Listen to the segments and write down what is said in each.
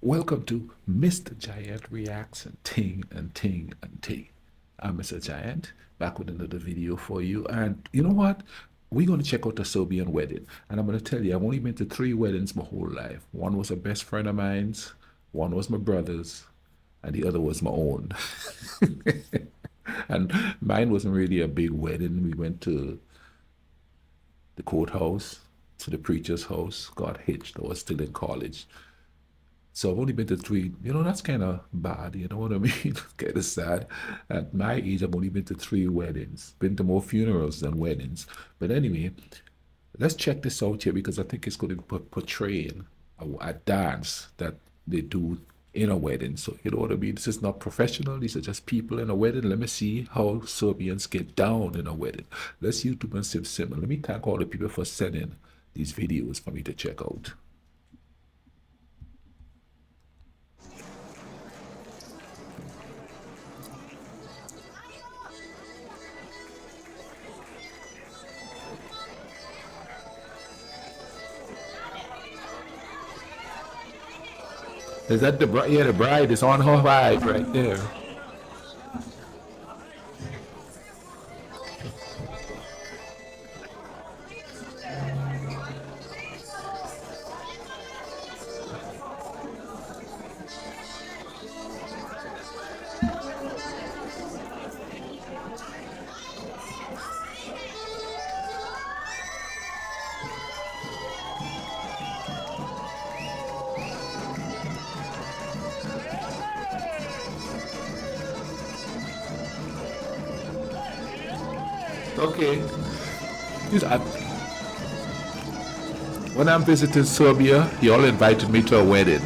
Welcome to Mr. Giant Reacts and Ting and Ting and Ting. I'm Mr. Giant, back with another video for you. And you know what? We're going to check out a Serbian wedding. And I'm going to tell you, I've only been to 3 weddings my whole life. One was a best friend of mine's, one was my brother's, and the other was my own. And mine wasn't really a big wedding. We went to the courthouse, to the preacher's house, got hitched. I was still in college. So I've only been to 3. That's kind of bad. You know what I mean? Kind of sad. At my age, I've only been to 3 weddings. Been to more funerals than weddings. But anyway, let's check this out here because I think it's going to be portraying a dance that they do in a wedding. So you know what I mean? This is not professional. These are just people in a wedding. Let me see how Serbians get down in a wedding. Let's YouTube and Sim. Let me thank all the people for sending these videos for me to check out. Is that the bride? Yeah, the bride is on her ride right there. Okay. When I'm visiting Serbia, he all invited me to a wedding.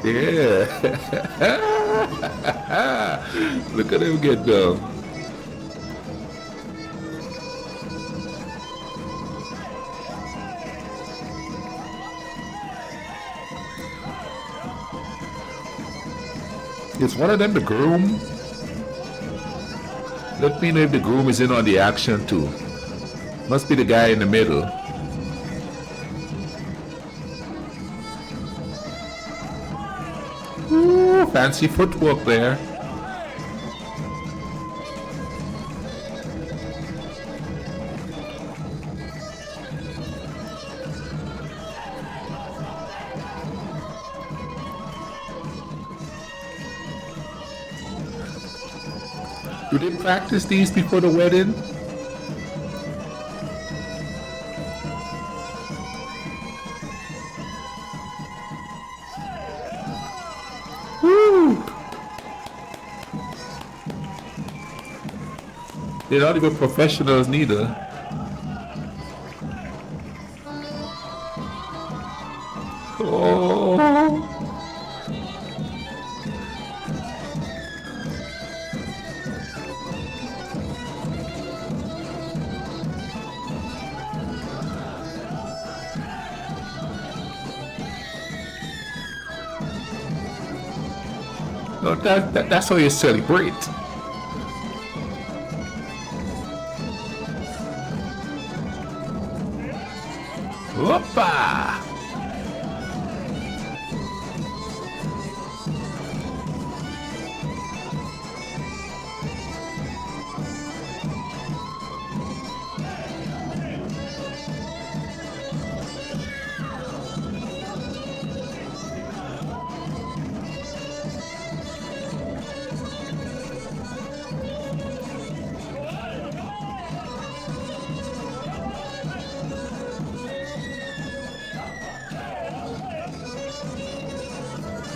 Yeah. Look at him get down. Is one of them the groom? Let me know if the groom is in on the action too. Must be the guy in the middle. Ooh, fancy footwork there. Do they practice these before the wedding? Woo! They're not even professionals neither. Oh! No, that's how you celebrate. Whoopa!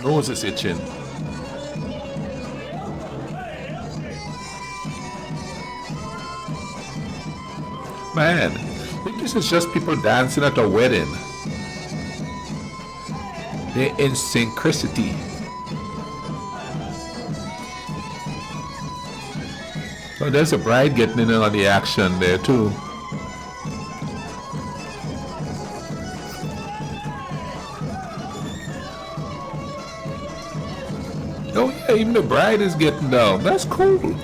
Nose is itching. Man, I think this is just people dancing at a wedding. They're in synchronicity. Oh, there's a bride getting in on the action there too. Oh yeah, even the bride is getting down. That's cool.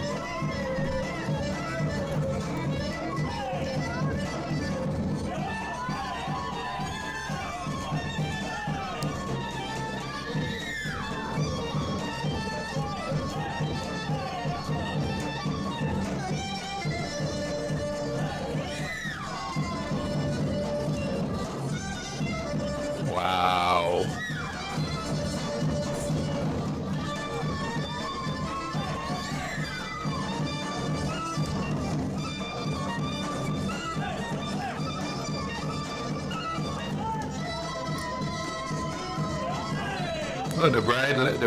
Oh, the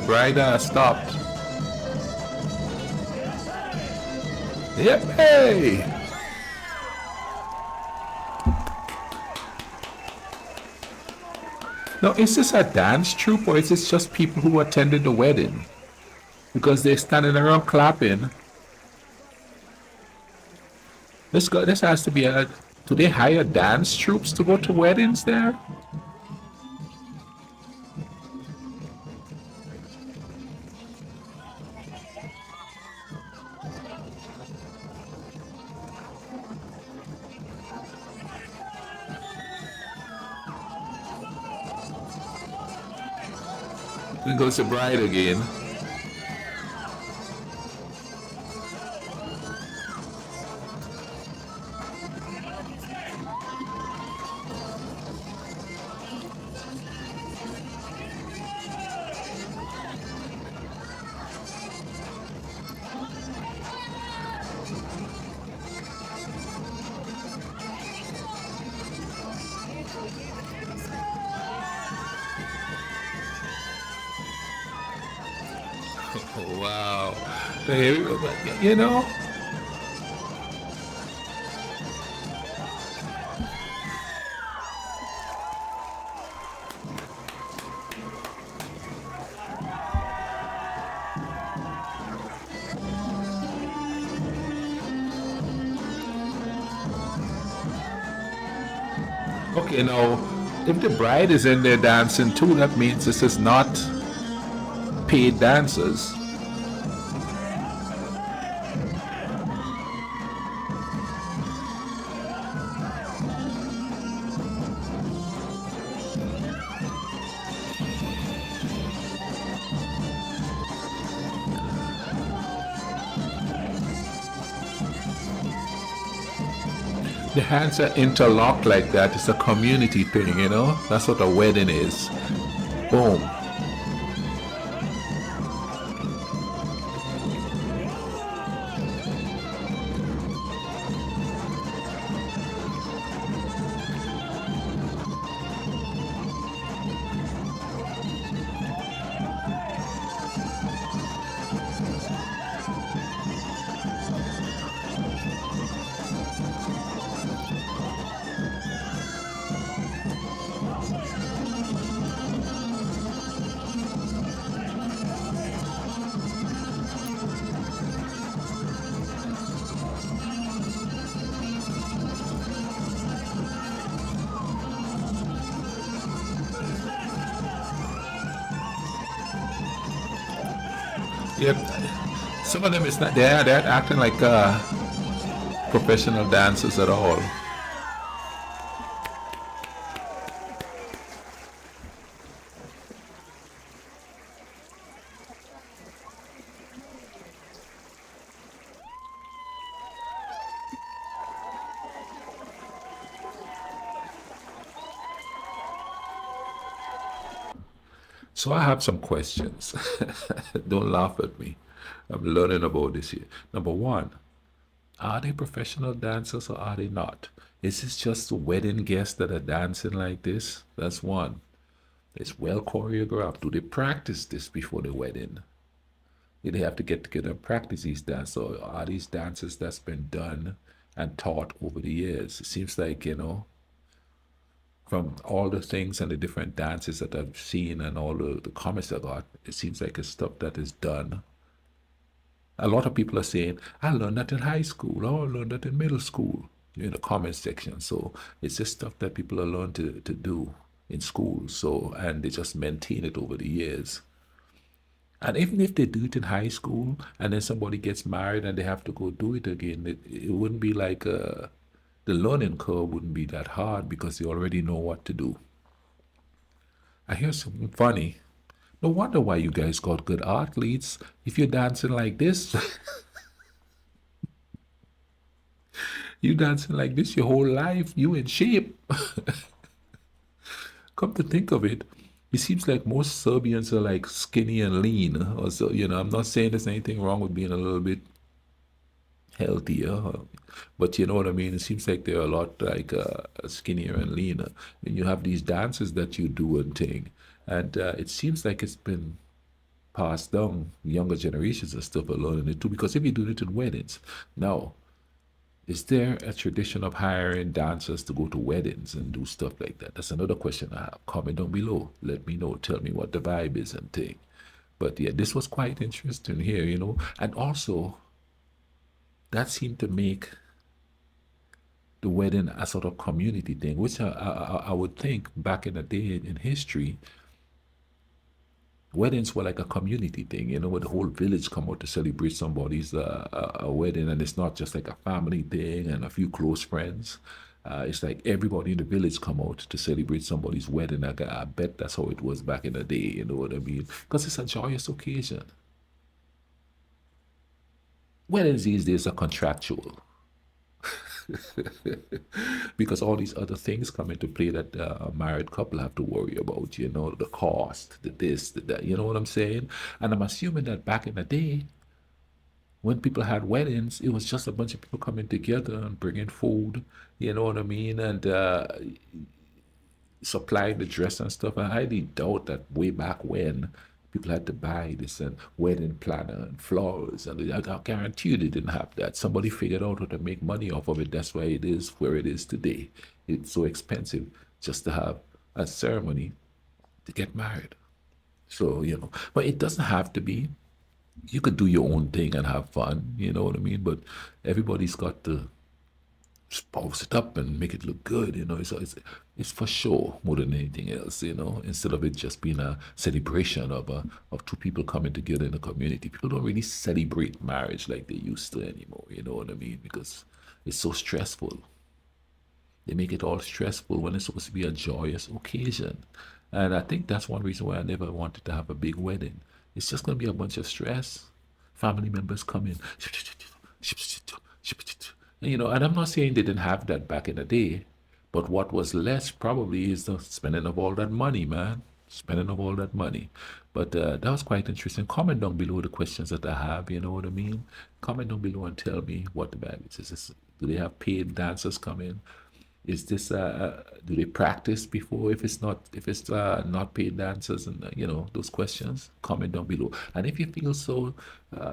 bride stopped. Yep, hey. Now, is this a dance troupe or is this just people who attended the wedding? Because they're standing around clapping. This has to be a. Do they hire dance troupes to go to weddings there? Then goes the bride again. Wow. You know? Okay, now, if the bride is in there dancing too, that means this is not paid dancers. The hands are interlocked like that. It's a community thing, you know? That's what a wedding is. Boom. Yep. Some of them is not they're acting like professional dancers at all. So I have some questions. Don't laugh at me. I'm learning about this here. Number one, are they professional dancers or are they not? Is this just wedding guests that are dancing like this? That's one. It's well choreographed. Do they practice this before the wedding? Do they have to get together and practice these dances? Or are these dances that's been done and taught over the years? It seems like, from all the things and the different dances that I've seen and all the comments I got, it seems like it's stuff that is done. A lot of people are saying, I learned that in high school, or I learned that in middle school, in the comment section. So it's just stuff that people are learned to do in school. So, and they just maintain it over the years. And even if they do it in high school and then somebody gets married and they have to go do it again, it wouldn't be like the learning curve wouldn't be that hard because they already know what to do. I hear something funny. No wonder why you guys got good athletes. If you're dancing like this, you dancing like this your whole life, you in shape. Come to think of it, it seems like most Serbians are like skinny and lean. Also, I'm not saying there's anything wrong with being a little bit healthier, but you know what I mean. It seems like they're a lot like skinnier and leaner. And you have these dances that you do and thing, And it seems like it's been passed down. Younger generations and stuff are learning it too. Because if you do it in weddings, now, is there a tradition of hiring dancers to go to weddings and do stuff like that? That's another question I have. Comment down below. Let me know. Tell me what the vibe is and thing. But yeah, this was quite interesting here, And also, that seemed to make the wedding a sort of community thing, which I would think back in the day in history, weddings were like a community thing, where the whole village come out to celebrate somebody's a wedding, and it's not just like a family thing and a few close friends. It's like everybody in the village come out to celebrate somebody's wedding. I bet that's how it was back in the day, you know what I mean? Because it's a joyous occasion. Weddings these days are contractual. Because all these other things come into play that a married couple have to worry about, the cost, the this, the that, you know what I'm saying? And I'm assuming that back in the day, when people had weddings, it was just a bunch of people coming together and bringing food, you know what I mean? And supplying the dress and stuff. I highly doubt that way back when people had to buy this and wedding planner and flowers, and I guarantee you they didn't have that. Somebody figured out how to make money off of it. That's why it is where it is today. It's so expensive just to have a ceremony to get married. So, but it doesn't have to be. You could do your own thing and have fun, you know what I mean? But everybody's got to spruce it up and make it look good. It's for sure more than anything else. Instead of it just being a celebration of two people coming together in a community. People don't really celebrate marriage like they used to anymore. You know what I mean? Because it's so stressful. They make it all stressful when it's supposed to be a joyous occasion. And I think that's one reason why I never wanted to have a big wedding. It's just going to be a bunch of stress. Family members come in. And I'm not saying they didn't have that back in the day, but what was less probably is the spending of all that money, man. Spending of all that money. But that was quite interesting. Comment down below the questions that I have, you know what I mean? Comment down below and tell me what the vibe is. Do they have paid dancers come in? Is this do they practice before if it's not paid dancers, and those questions? Comment down below. And if you feel so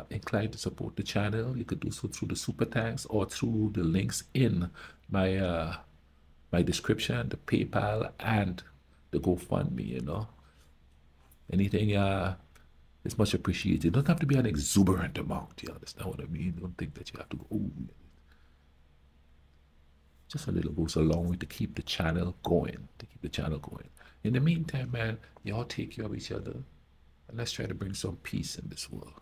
inclined to support the channel, you could do so through the super thanks or through the links in my description, the PayPal and the GoFundMe. Anything is much appreciated. It don't have to be an exuberant amount. You understand what I mean? Don't think that you have to go, oh, just a little goes a long way to keep the channel going, In the meantime, man, y'all take care of each other, and let's try to bring some peace in this world.